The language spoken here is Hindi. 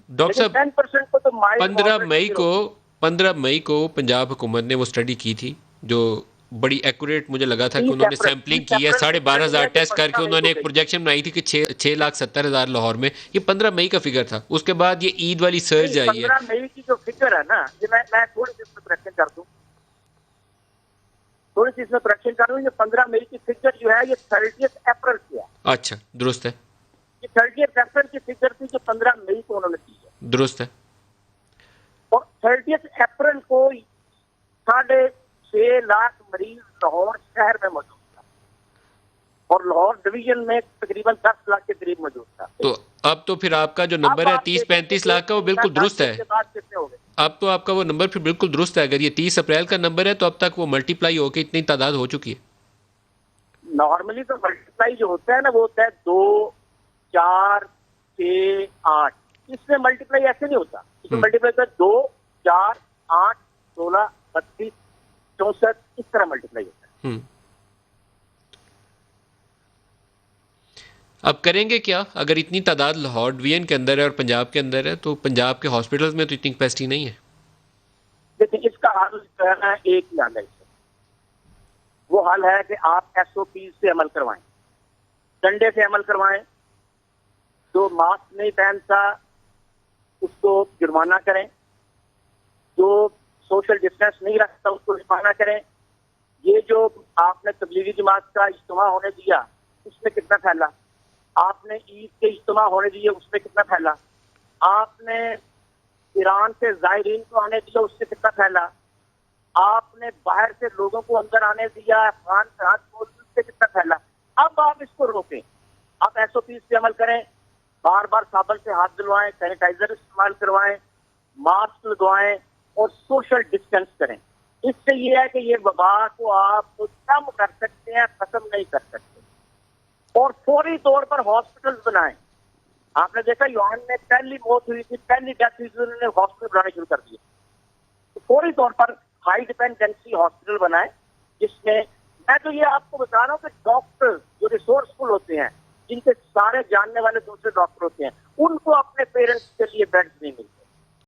डॉक्टर साहब 10% को तो माइल्ड 15 मई मॉडरेट को होगी। 15 मई को पंजाब हुकूमत ने वो स्टडी की थी, जो बड़ी एक्यूरेट मुझे लगा था कि उन्होंने सैम्पलिंग 30 की है, अप्रैल की स्टडी 12,500 है जो टेस्ट करके 15 मई उन्होंने को एक गई। प्रोजेक्शन बनाई थी कि 6,70,000 लाहौर में। ये 15 मई का फिगर था, उसके बाद ये ईद वाली नहीं, सर्ज आई है। 15 मई की जो फिगर है ना, ये मैं थोड़ी सी इसमें करेक्शन कर दूं, थोड़ी सी इसमें करेक्शन कर दूं। ये 15 मई की फिगर जो है ये 30 अप्रैल की है। अच्छा, दुरुस्त है। ये 30 अप्रैल की फिगर थी जो 15 मई को उन्होंने दी है। दुरुस्त है। और 30 अप्रैल को 6.5 लाख मरीज लाहौर शहर में मौजूद था और लाहौर डिवीजन में तकरीबन 10 लाख के करीब मौजूद था। तो अब तो फिर आपका जो अब नंबर है आप तीस देखें कि पैंतीस एक लाख का, वो महीना बिल्कुल 10 दुरुस्त दिन है। के बाद कितने हो गए। अब तो आपका वो नंबर फिर बिल्कुल दुरुस्त है। अगर ये 30 अप्रैल का नंबर है तो अब तक वो मल्टीप्लाई होकर इतनी तादाद हो चुकी है। नॉर्मली तो मल्टीप्लाई जो होता है ना वो होता है 2, 4, 6, 8। इसमें मल्टीप्लाई ऐसे नहीं होता। इसमें हम्म। मल्टीप्लाई होता है 2, 4, 8, 16, 32, 64, इस तरह मल्टीप्लाई होता है। हम्म। अब करेंगे क्या? अगर इतनी तादाद लाहौर डिवीजन के अंदर है और पंजाब के अंदर है, तो पंजाब के हॉस्पिटल्स में तो इतनी कैपेसिटी नहीं है। लेकिन इसका हल जो है ना, एक ही हल है इसका। वो हल है कि आप SOP से अमल करवाएं, डंडे से अमल करवाएं। जो मास्क नहीं पहनता उसको जुर्माना करें, जो सोशल डिस्टेंस नहीं रखता उसको जुर्माना करें। ये जो आपने तबलीगी जमात का इज्तिमा होने दिया उसमें कितना फैला, आपने ईद के इज्तिमा होने दिए उसमें कितना फैला, आपने ईरान से जायरीन को आने दिया उससे कितना फैला, आपने बाहर से लोगों को अंदर आने दिया, अफगान जहाज खोल दी, उससे कितना फैला। अब आप इसको रोकें, आप SOP से अमल करें, बार बार साबुन से हाथ धुलवाएं, सैनिटाइजर इस्तेमाल करवाएं, मास्क लगवाएं और सोशल डिस्टेंस करें। इससे ये है कि ये वबा को आप कम कर सकते हैं, खत्म नहीं कर सकते। और फौरी तौर पर हॉस्पिटल्स बनाएं। आपने देखा यूनान में पहली मौत हुई थी, पहली डेथ हुई थी, उन्होंने हॉस्पिटल बनाने शुरू कर दिए। तो फौरी तौर पर हाई डिपेंडेंसी हॉस्पिटल बनाए, जिसमें मैं तो ये आपको बता रहा हूँ कि डॉक्टर जो रिसोर्सफुल होते हैं, जिनके सारे जानने वाले दूसरे डॉक्टर होते हैं, उनको अपने पेरेंट्स के लिए बेड्स नहीं मिलते।